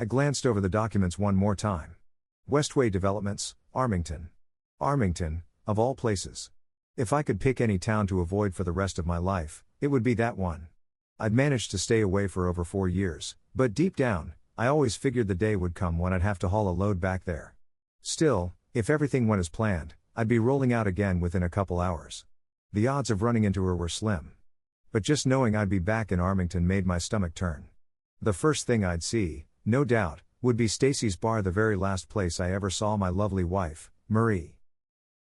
I glanced over the documents one more time. Westway Developments, Armington. Armington, of all places. If I could pick any town to avoid for the rest of my life, it would be that one. I'd managed to stay away for over 4 years, but deep down, I always figured the day would come when I'd have to haul a load back there. Still, if everything went as planned, I'd be rolling out again within a couple hours. The odds of running into her were slim. But just knowing I'd be back in Armington made my stomach turn. The first thing I'd see, no doubt, would be Stacy's bar, the very last place I ever saw my lovely wife, Marie.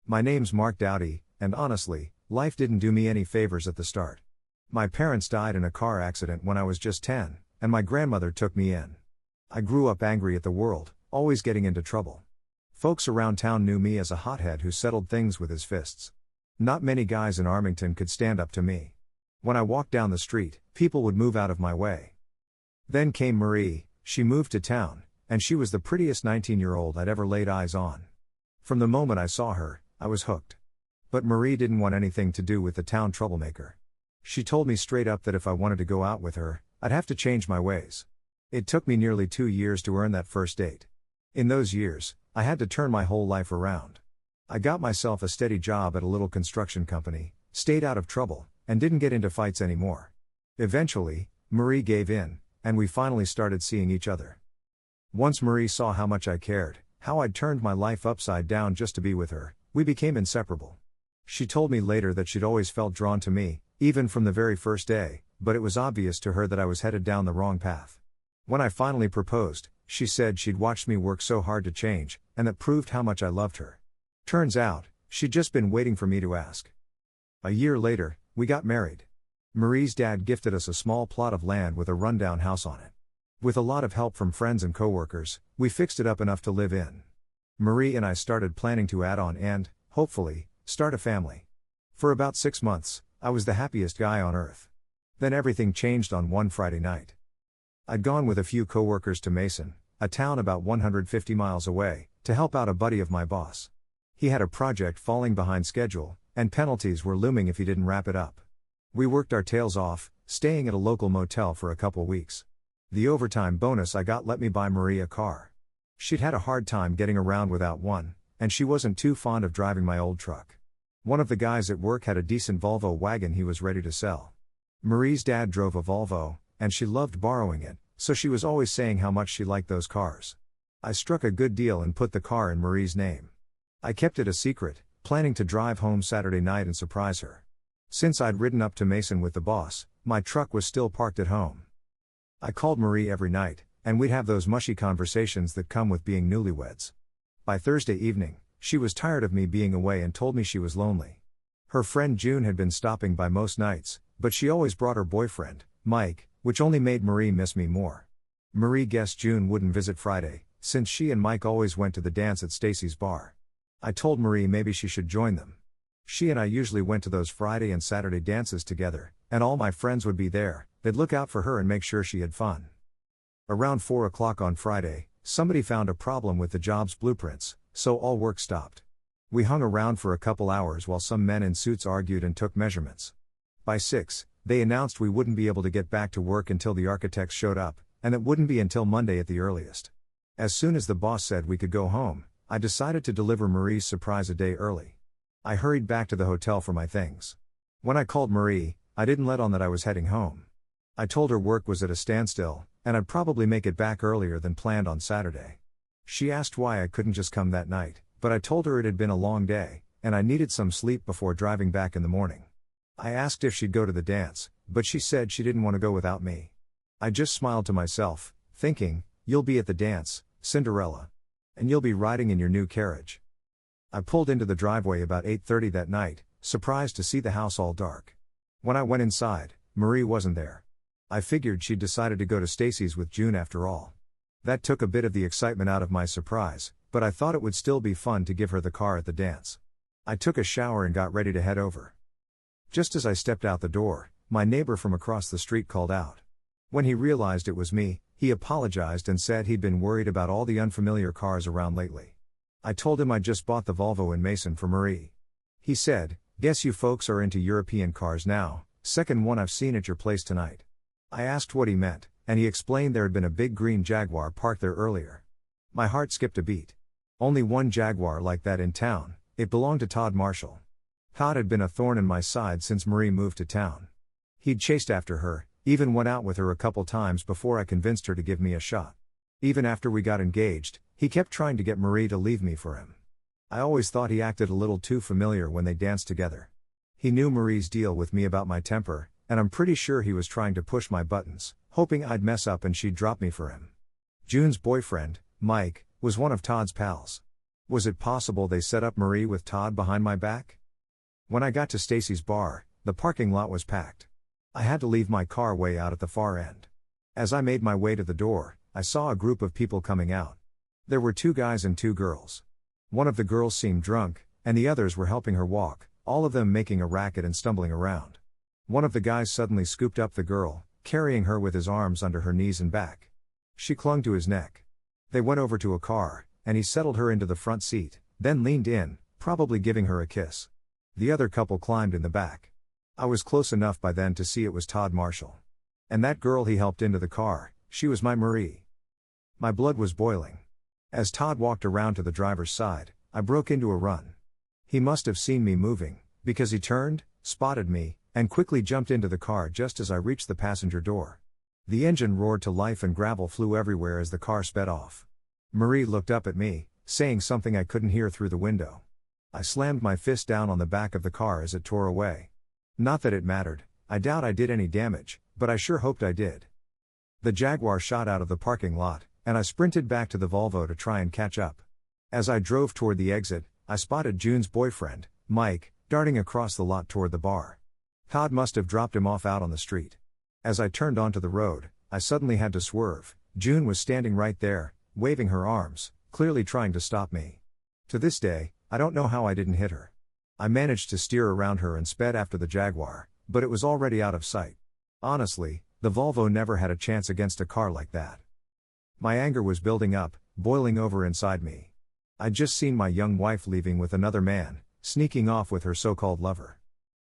My name's Mark Dowdy, and honestly, life didn't do me any favors at the start. My parents died in a car accident when I was just 10, and my grandmother took me in. I grew up angry at the world, always getting into trouble. Folks around town knew me as a hothead who settled things with his fists. Not many guys in Armington could stand up to me. When I walked down the street, people would move out of my way. Then came Marie. She moved to town, and she was the prettiest 19-year-old I'd ever laid eyes on. From the moment I saw her, I was hooked. But Marie didn't want anything to do with the town troublemaker. She told me straight up that if I wanted to go out with her, I'd have to change my ways. It took me nearly 2 years to earn that first date. In those years, I had to turn my whole life around. I got myself a steady job at a little construction company, stayed out of trouble, and didn't get into fights anymore. Eventually, Marie gave in, and we finally started seeing each other. Once Marie saw how much I cared, how I'd turned my life upside down just to be with her, we became inseparable. She told me later that she'd always felt drawn to me, even from the very first day, but it was obvious to her that I was headed down the wrong path. When I finally proposed, she said she'd watched me work so hard to change, and that proved how much I loved her. Turns out, she'd just been waiting for me to ask. A year later, we got married. Marie's dad gifted us a small plot of land with a rundown house on it. With a lot of help from friends and coworkers, we fixed it up enough to live in. Marie and I started planning to add on and, hopefully, start a family. For about 6 months, I was the happiest guy on earth. Then everything changed on one Friday night. I'd gone with a few coworkers to Mason, a town about 150 miles away, to help out a buddy of my boss. He had a project falling behind schedule, and penalties were looming if he didn't wrap it up. We worked our tails off, staying at a local motel for a couple weeks. The overtime bonus I got let me buy Marie a car. She'd had a hard time getting around without one, and she wasn't too fond of driving my old truck. One of the guys at work had a decent Volvo wagon he was ready to sell. Marie's dad drove a Volvo, and she loved borrowing it, so she was always saying how much she liked those cars. I struck a good deal and put the car in Marie's name. I kept it a secret, planning to drive home Saturday night and surprise her. Since I'd ridden up to Mason with the boss, my truck was still parked at home. I called Marie every night, and we'd have those mushy conversations that come with being newlyweds. By Thursday evening, she was tired of me being away and told me she was lonely. Her friend June had been stopping by most nights, but she always brought her boyfriend, Mike, which only made Marie miss me more. Marie guessed June wouldn't visit Friday, since she and Mike always went to the dance at Stacy's bar. I told Marie maybe she should join them. She and I usually went to those Friday and Saturday dances together, and all my friends would be there. They'd look out for her and make sure she had fun. Around 4 o'clock on Friday, somebody found a problem with the job's blueprints, so all work stopped. We hung around for a couple hours while some men in suits argued and took measurements. By 6, they announced we wouldn't be able to get back to work until the architects showed up, and it wouldn't be until Monday at the earliest. As soon as the boss said we could go home, I decided to deliver Marie's surprise a day early. I hurried back to the hotel for my things. When I called Marie, I didn't let on that I was heading home. I told her work was at a standstill, and I'd probably make it back earlier than planned on Saturday. She asked why I couldn't just come that night, but I told her it had been a long day, and I needed some sleep before driving back in the morning. I asked if she'd go to the dance, but she said she didn't want to go without me. I just smiled to myself, thinking, you'll be at the dance, Cinderella. And you'll be riding in your new carriage. I pulled into the driveway about 8:30 that night, surprised to see the house all dark. When I went inside, Marie wasn't there. I figured she'd decided to go to Stacy's with June after all. That took a bit of the excitement out of my surprise, but I thought it would still be fun to give her the car at the dance. I took a shower and got ready to head over. Just as I stepped out the door, my neighbor from across the street called out. When he realized it was me, he apologized and said he'd been worried about all the unfamiliar cars around lately. I told him I'd just bought the Volvo in Mason for Marie. He said, "Guess you folks are into European cars now, second one I've seen at your place tonight." I asked what he meant, and he explained there had been a big green Jaguar parked there earlier. My heart skipped a beat. Only one Jaguar like that in town, it belonged to Todd Marshall. Todd had been a thorn in my side since Marie moved to town. He'd chased after her, even went out with her a couple times before I convinced her to give me a shot. Even after we got engaged, he kept trying to get Marie to leave me for him. I always thought he acted a little too familiar when they danced together. He knew Marie's deal with me about my temper, and I'm pretty sure he was trying to push my buttons, hoping I'd mess up and she'd drop me for him. June's boyfriend, Mike, was one of Todd's pals. Was it possible they set up Marie with Todd behind my back? When I got to Stacy's bar, the parking lot was packed. I had to leave my car way out at the far end. As I made my way to the door, I saw a group of people coming out. There were 2 guys and 2 girls. One of the girls seemed drunk, and the others were helping her walk, all of them making a racket and stumbling around. One of the guys suddenly scooped up the girl, carrying her with his arms under her knees and back. She clung to his neck. They went over to a car, and he settled her into the front seat, then leaned in, probably giving her a kiss. The other couple climbed in the back. I was close enough by then to see it was Todd Marshall. And that girl he helped into the car, she was my Marie. My blood was boiling. As Todd walked around to the driver's side, I broke into a run. He must have seen me moving, because he turned, spotted me, and quickly jumped into the car just as I reached the passenger door. The engine roared to life and gravel flew everywhere as the car sped off. Marie looked up at me, saying something I couldn't hear through the window. I slammed my fist down on the back of the car as it tore away. Not that it mattered, I doubt I did any damage, but I sure hoped I did. The Jaguar shot out of the parking lot, and I sprinted back to the Volvo to try and catch up. As I drove toward the exit, I spotted June's boyfriend, Mike, darting across the lot toward the bar. Todd must have dropped him off out on the street. As I turned onto the road, I suddenly had to swerve. June was standing right there, waving her arms, clearly trying to stop me. To this day, I don't know how I didn't hit her. I managed to steer around her and sped after the Jaguar, but it was already out of sight. Honestly, the Volvo never had a chance against a car like that. My anger was building up, boiling over inside me. I'd just seen my young wife leaving with another man, sneaking off with her so-called lover.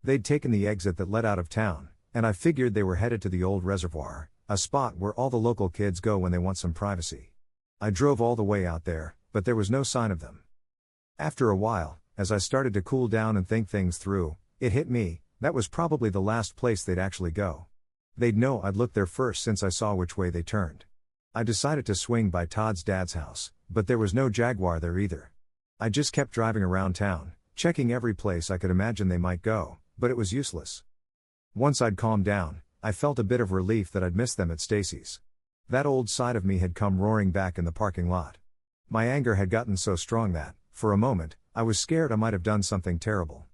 They'd taken the exit that led out of town, and I figured they were headed to the old reservoir, a spot where all the local kids go when they want some privacy. I drove all the way out there, but there was no sign of them. After a while, as I started to cool down and think things through, it hit me, that was probably the last place they'd actually go. They'd know I'd looked there first since I saw which way they turned. I decided to swing by Todd's dad's house, but there was no Jaguar there either. I just kept driving around town, checking every place I could imagine they might go, but it was useless. Once I'd calmed down, I felt a bit of relief that I'd missed them at Stacy's. That old side of me had come roaring back in the parking lot. My anger had gotten so strong that, for a moment, I was scared I might have done something terrible.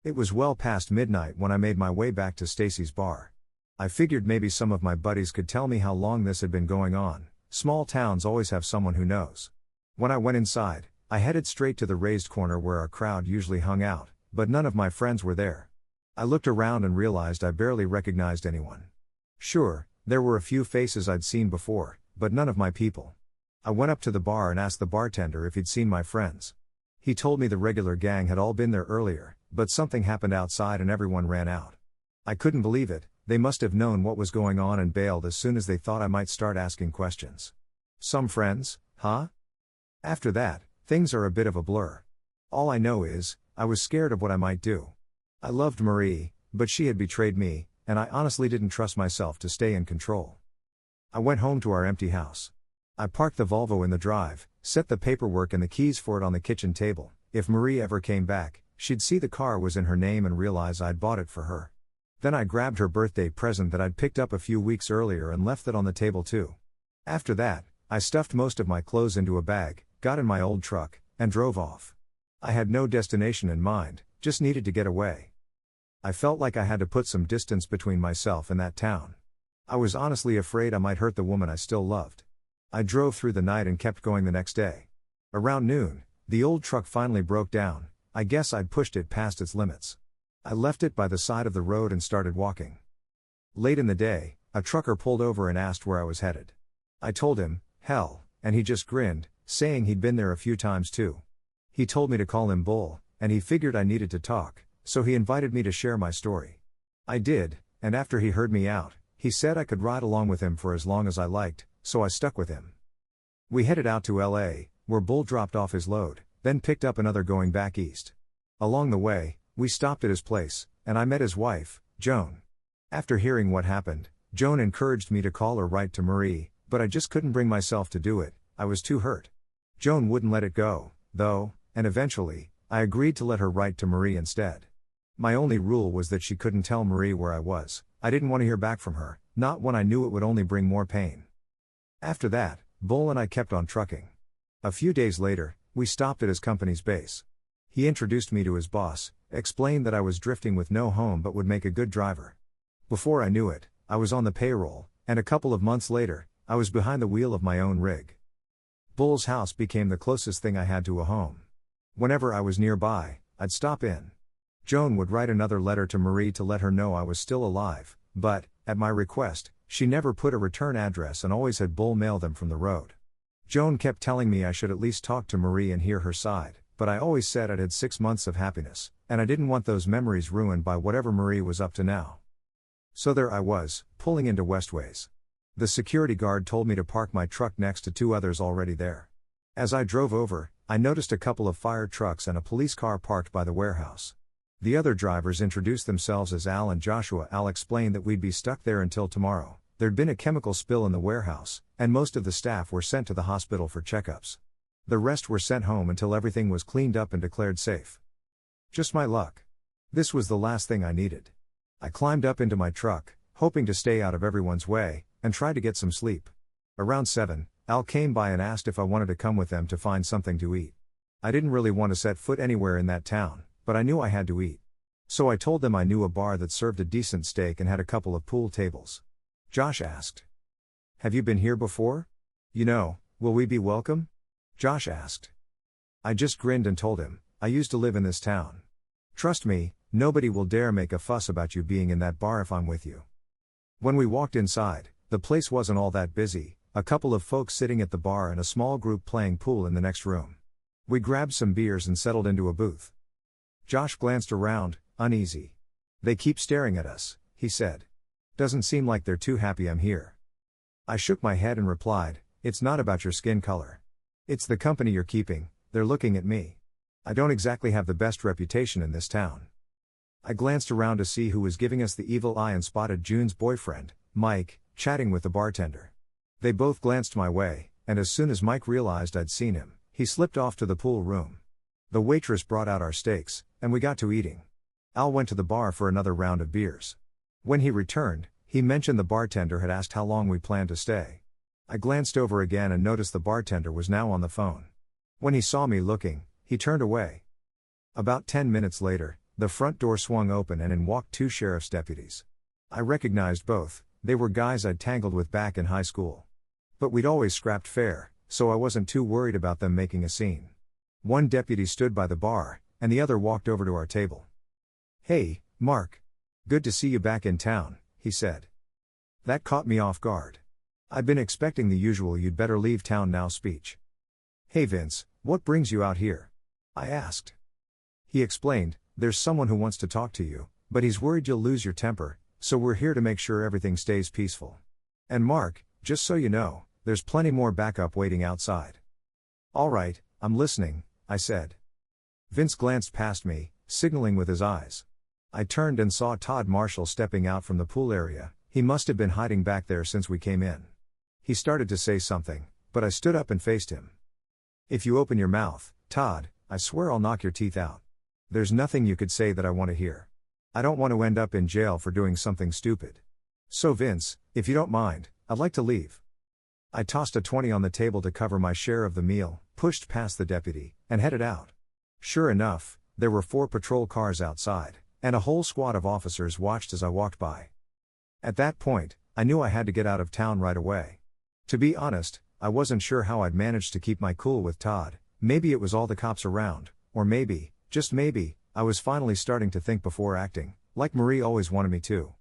It was well past midnight when I made my way back to Stacy's bar. I figured maybe some of my buddies could tell me how long this had been going on. Small towns always have someone who knows. When I went inside, I headed straight to the raised corner where our crowd usually hung out, but none of my friends were there. I looked around and realized I barely recognized anyone. Sure, there were a few faces I'd seen before, but none of my people. I went up to the bar and asked the bartender if he'd seen my friends. He told me the regular gang had all been there earlier, but something happened outside and everyone ran out. I couldn't believe it. They must have known what was going on and bailed as soon as they thought I might start asking questions. Some friends, huh? After that, things are a bit of a blur. All I know is, I was scared of what I might do. I loved Marie, but she had betrayed me, and I honestly didn't trust myself to stay in control. I went home to our empty house. I parked the Volvo in the drive, set the paperwork and the keys for it on the kitchen table. If Marie ever came back, she'd see the car was in her name and realize I'd bought it for her. Then I grabbed her birthday present that I'd picked up a few weeks earlier and left it on the table too. After that, I stuffed most of my clothes into a bag, got in my old truck, and drove off. I had no destination in mind, just needed to get away. I felt like I had to put some distance between myself and that town. I was honestly afraid I might hurt the woman I still loved. I drove through the night and kept going the next day. Around noon, the old truck finally broke down. I guess I'd pushed it past its limits. I left it by the side of the road and started walking. Late in the day, a trucker pulled over and asked where I was headed. I told him, hell, and he just grinned, saying he'd been there a few times too. He told me to call him Bull, and he figured I needed to talk, so he invited me to share my story. I did, and after he heard me out, He said I could ride along with him for as long as I liked, so I stuck with him. We headed out to LA, where Bull dropped off his load, then picked up another going back east. Along the way, we stopped at his place, and I met his wife, Joan. After hearing what happened, Joan encouraged me to call or write to Marie, but I just couldn't bring myself to do it. I was too hurt. Joan wouldn't let it go, though, and eventually, I agreed to let her write to Marie instead. My only rule was that she couldn't tell Marie where I was. I didn't want to hear back from her, not when I knew it would only bring more pain. After that, Bull and I kept on trucking. A few days later, we stopped at his company's base. He introduced me to his boss, explained that I was drifting with no home but would make a good driver. Before I knew it, I was on the payroll, and a couple of months later, I was behind the wheel of my own rig. Bull's house became the closest thing I had to a home. Whenever I was nearby, I'd stop in. Joan would write another letter to Marie to let her know I was still alive, but, at my request, she never put a return address and always had Bull mail them from the road. Joan kept telling me I should at least talk to Marie and hear her side, but I always said I'd had 6 months of happiness, and I didn't want those memories ruined by whatever Marie was up to now. So there I was, pulling into Westways. The security guard told me to park my truck next to 2 others already there. As I drove over, I noticed a couple of fire trucks and a police car parked by the warehouse. The other drivers introduced themselves as Al and Joshua. Al explained that we'd be stuck there until tomorrow. There'd been a chemical spill in the warehouse, and most of the staff were sent to the hospital for checkups. The rest were sent home until everything was cleaned up and declared safe. Just my luck. This was the last thing I needed. I climbed up into my truck, hoping to stay out of everyone's way, and tried to get some sleep. Around 7, Al came by and asked if I wanted to come with them to find something to eat. I didn't really want to set foot anywhere in that town, but I knew I had to eat. So I told them I knew a bar that served a decent steak and had a couple of pool tables. Josh asked, "Have you been here before? Will we be welcome?" Josh asked. I just grinned and told him, "I used to live in this town. Trust me, nobody will dare make a fuss about you being in that bar if I'm with you." When we walked inside, the place wasn't all that busy, a couple of folks sitting at the bar and a small group playing pool in the next room. We grabbed some beers and settled into a booth. Josh glanced around, uneasy. "They keep staring at us," he said. "Doesn't seem like they're too happy I'm here." I shook my head and replied, "It's not about your skin color. It's the company you're keeping, they're looking at me. I don't exactly have the best reputation in this town." I glanced around to see who was giving us the evil eye and spotted June's boyfriend, Mike, chatting with the bartender. They both glanced my way, and as soon as Mike realized I'd seen him, he slipped off to the pool room. The waitress brought out our steaks, and we got to eating. Al went to the bar for another round of beers. When he returned, he mentioned the bartender had asked how long we planned to stay. I glanced over again and noticed the bartender was now on the phone. When he saw me looking, he turned away. About 10 minutes later, the front door swung open and in walked 2 sheriff's deputies. I recognized both. They were guys I'd tangled with back in high school. But we'd always scrapped fair, so I wasn't too worried about them making a scene. One deputy stood by the bar, and the other walked over to our table. "Hey, Mark. Good to see you back in town," he said. That caught me off guard. I'd been expecting the usual "you'd better leave town now" speech. "Hey Vince, what brings you out here?" I asked. He explained, "There's someone who wants to talk to you, but he's worried you'll lose your temper, so we're here to make sure everything stays peaceful. And Mark, just so you know, there's plenty more backup waiting outside." "All right, I'm listening," I said. Vince glanced past me, signaling with his eyes. I turned and saw Todd Marshall stepping out from the pool area. He must have been hiding back there since we came in. He started to say something, but I stood up and faced him. "If you open your mouth, Todd, I swear I'll knock your teeth out. There's nothing you could say that I want to hear. I don't want to end up in jail for doing something stupid. So Vince, if you don't mind, I'd like to leave." I tossed a 20 on the table to cover my share of the meal, pushed past the deputy, and headed out. Sure enough, there were 4 patrol cars outside, and a whole squad of officers watched as I walked by. At that point, I knew I had to get out of town right away. To be honest, I wasn't sure how I'd managed to keep my cool with Todd. Maybe it was all the cops around, or maybe, just maybe, I was finally starting to think before acting, like Marie always wanted me to.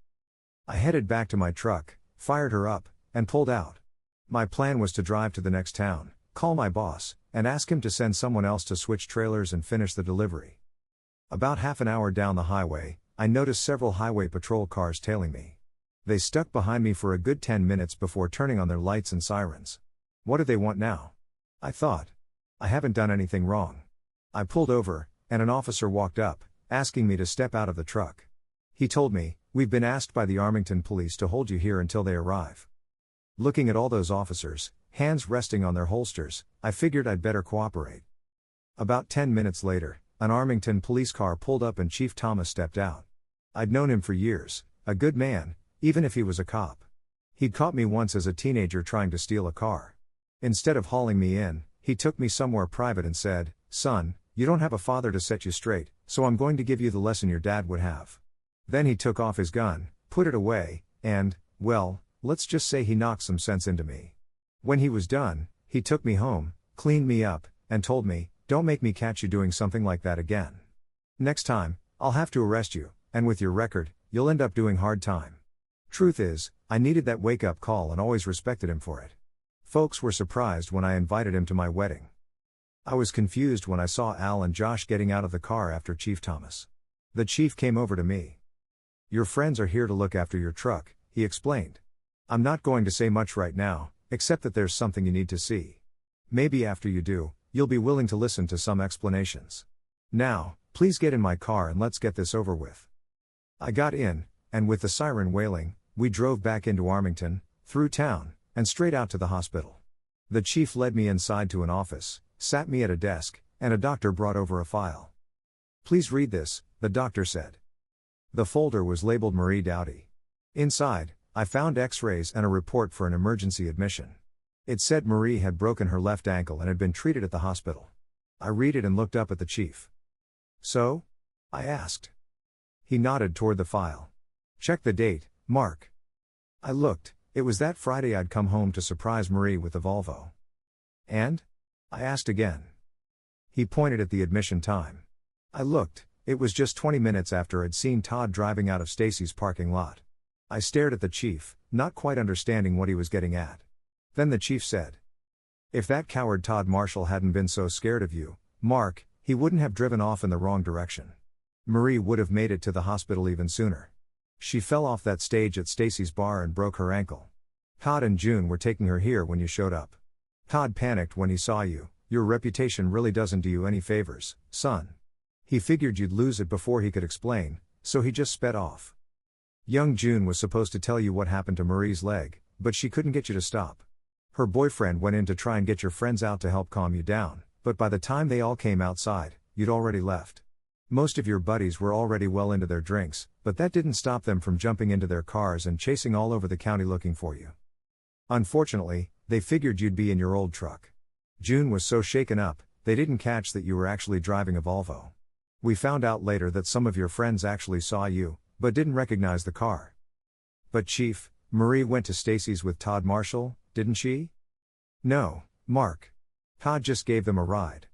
I headed back to my truck, fired her up, and pulled out. My plan was to drive to the next town, call my boss, and ask him to send someone else to switch trailers and finish the delivery. About half an hour down the highway, I noticed several highway patrol cars tailing me. They stuck behind me for a good 10 minutes before turning on their lights and sirens. What do they want now? I thought. I haven't done anything wrong. I pulled over, and an officer walked up, asking me to step out of the truck. He told me, "We've been asked by the Armington police to hold you here until they arrive." Looking at all those officers, hands resting on their holsters, I figured I'd better cooperate. About 10 minutes later, an Armington police car pulled up and Chief Thomas stepped out. I'd known him for years, a good man, even if he was a cop. He'd caught me once as a teenager trying to steal a car. Instead of hauling me in, he took me somewhere private and said, "Son, you don't have a father to set you straight, so I'm going to give you the lesson your dad would have." Then he took off his gun, put it away, and, well, let's just say he knocked some sense into me. When he was done, he took me home, cleaned me up, and told me, "Don't make me catch you doing something like that again. Next time, I'll have to arrest you, and with your record, you'll end up doing hard time." Truth is, I needed that wake-up call and always respected him for it. Folks were surprised when I invited him to my wedding. I was confused when I saw Al and Josh getting out of the car after Chief Thomas. The chief came over to me. "Your friends are here to look after your truck," he explained. "I'm not going to say much right now, except that there's something you need to see. Maybe after you do, you'll be willing to listen to some explanations. Now, please get in my car and let's get this over with." I got in, and with the siren wailing, we drove back into Armington, through town, and straight out to the hospital. The chief led me inside to an office, sat me at a desk, and a doctor brought over a file. "Please read this," the doctor said. The folder was labeled Marie Dowdy. Inside, I found x-rays and a report for an emergency admission. It said Marie had broken her left ankle and had been treated at the hospital. I read it and looked up at the chief. "So?" I asked. He nodded toward the file. "Check the date, Mark." I looked. It was that Friday I'd come home to surprise Marie with the Volvo. "And?" I asked again. He pointed at the admission time. I looked. It was just 20 minutes after I'd seen Todd driving out of Stacy's parking lot. I stared at the chief, not quite understanding what he was getting at. Then the chief said, "If that coward Todd Marshall hadn't been so scared of you, Mark, he wouldn't have driven off in the wrong direction. Marie would have made it to the hospital even sooner. She fell off that stage at Stacy's bar and broke her ankle. Todd and June were taking her here when you showed up. Todd panicked when he saw you. Your reputation really doesn't do you any favors, son. He figured you'd lose it before he could explain, so he just sped off. Young June was supposed to tell you what happened to Marie's leg, but she couldn't get you to stop. Her boyfriend went in to try and get your friends out to help calm you down, but by the time they all came outside, you'd already left. Most of your buddies were already well into their drinks, but that didn't stop them from jumping into their cars and chasing all over the county looking for you. Unfortunately, they figured you'd be in your old truck. June was so shaken up, they didn't catch that you were actually driving a Volvo. We found out later that some of your friends actually saw you, but didn't recognize the car. But Chief, Marie went to Stacy's with Todd Marshall, didn't she?" "No, Mark. Todd just gave them a ride.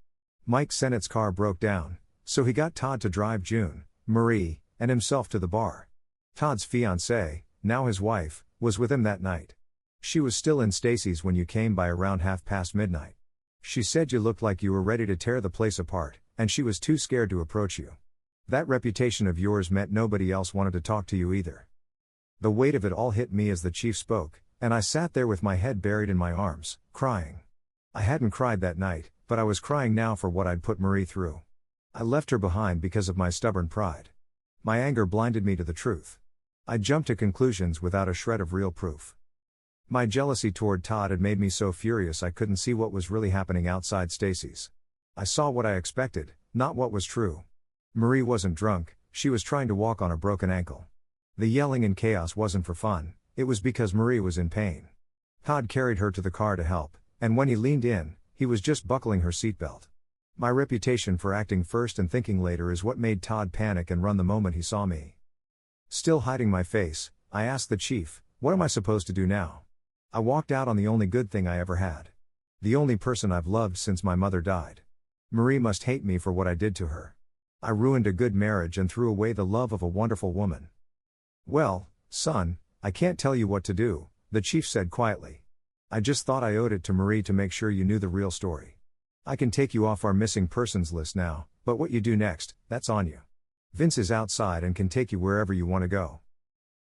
Mike Sennett's car broke down, so he got Todd to drive June, Marie, and himself to the bar. Todd's fiancée, now his wife, was with him that night. She was still in Stacy's when you came by around midnight. She said you looked like you were ready to tear the place apart, and she was too scared to approach you. That reputation of yours meant nobody else wanted to talk to you either." The weight of it all hit me as the chief spoke, and I sat there with my head buried in my arms, crying. I hadn't cried that night, but I was crying now for what I'd put Marie through. I left her behind because of my stubborn pride. My anger blinded me to the truth. I jumped to conclusions without a shred of real proof. My jealousy toward Todd had made me so furious I couldn't see what was really happening outside Stacy's. I saw what I expected, not what was true. Marie wasn't drunk, she was trying to walk on a broken ankle. The yelling and chaos wasn't for fun, it was because Marie was in pain. Todd carried her to the car to help, and when he leaned in, he was just buckling her seatbelt. My reputation for acting first and thinking later is what made Todd panic and run the moment he saw me. Still hiding my face, I asked the chief, "What am I supposed to do now?" I walked out on the only good thing I ever had. The only person I've loved since my mother died. Marie must hate me for what I did to her. I ruined a good marriage and threw away the love of a wonderful woman. "Well, son, I can't tell you what to do," the chief said quietly. "I just thought I owed it to Marie to make sure you knew the real story. I can take you off our missing persons list now, but what you do next, that's on you. Vince is outside and can take you wherever you want to go."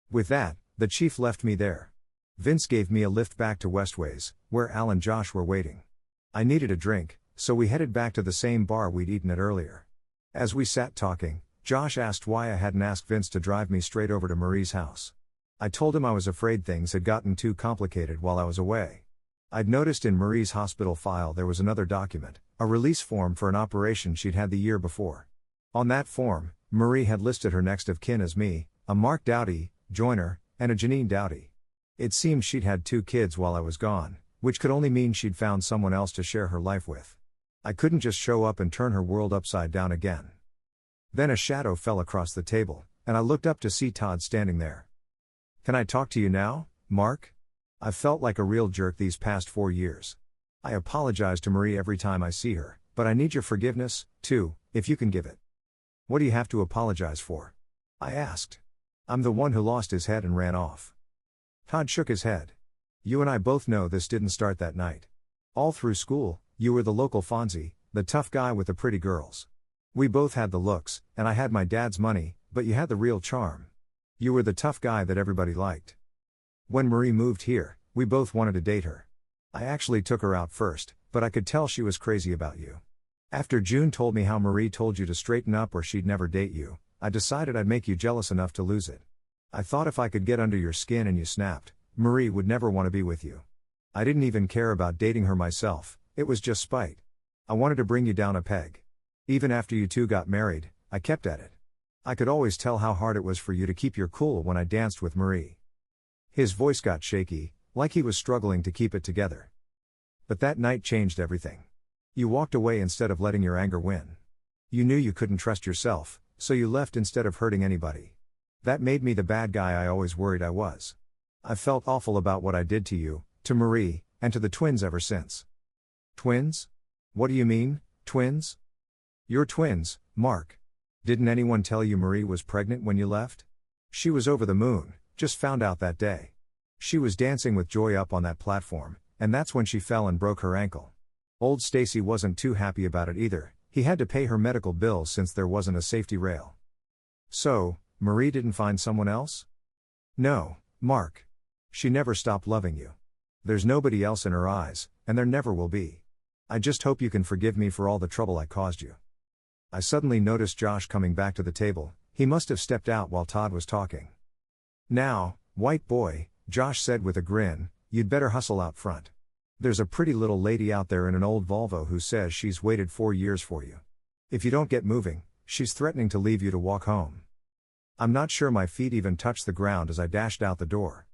With that, The chief left me there. Vince gave me a lift back to Westways, where Al and Josh were waiting. I needed a drink, so we headed back to the same bar we'd eaten at earlier. As we sat talking, Josh asked why I hadn't asked Vince to drive me straight over to Marie's house. I told him I was afraid things had gotten too complicated while I was away. I'd noticed in Marie's hospital file there was another document, a release form for an operation she'd had the year before. On that form, Marie had listed her next of kin as me, a Mark Doughty, Joyner, and a Janine Doughty. It seemed she'd had 2 kids while I was gone, which could only mean she'd found someone else to share her life with. I couldn't just show up and turn her world upside down again. Then a shadow fell across the table, and I looked up to see Todd standing there. "Can I talk to you now, Mark? I've felt like a real jerk these past 4 years. I apologize to Marie every time I see her, but I need your forgiveness, too, if you can give it." "What do you have to apologize for?" I asked. "I'm the one who lost his head and ran off." Todd shook his head. "You and I both know this didn't start that night. All through school, you were the local Fonzie, the tough guy with the pretty girls. We both had the looks, and I had my dad's money, but you had the real charm. You were the tough guy that everybody liked. When Marie moved here, we both wanted to date her. I actually took her out first, but I could tell she was crazy about you. After June told me how Marie told you to straighten up or she'd never date you, I decided I'd make you jealous enough to lose it. I thought if I could get under your skin and you snapped, Marie would never want to be with you. I didn't even care about dating her myself, it was just spite. I wanted to bring you down a peg. Even after you two got married, I kept at it. I could always tell how hard it was for you to keep your cool when I danced with Marie." His voice got shaky, like he was struggling to keep it together. "But that night changed everything. You walked away instead of letting your anger win. You knew you couldn't trust yourself, so you left instead of hurting anybody. That made me the bad guy I always worried I was. I've felt awful about what I did to you, to Marie, and to the twins ever since." "Twins? What do you mean, twins?" "You're twins, Mark. Didn't anyone tell you Marie was pregnant when you left? She was over the moon, just found out that day. She was dancing with Joy up on that platform, and that's when she fell and broke her ankle. Old Stacy wasn't too happy about it either, he had to pay her medical bills since there wasn't a safety rail." "So, Marie didn't find someone else?" "No, Mark. She never stopped loving you. There's nobody else in her eyes, and there never will be. I just hope you can forgive me for all the trouble I caused you." I suddenly noticed Josh coming back to the table. He must have stepped out while Todd was talking. "Now, white boy," Josh said with a grin, "you'd better hustle out front. There's a pretty little lady out there in an old Volvo who says she's waited 4 years for you. If you don't get moving, she's threatening to leave you to walk home." I'm not sure my feet even touched the ground as I dashed out the door.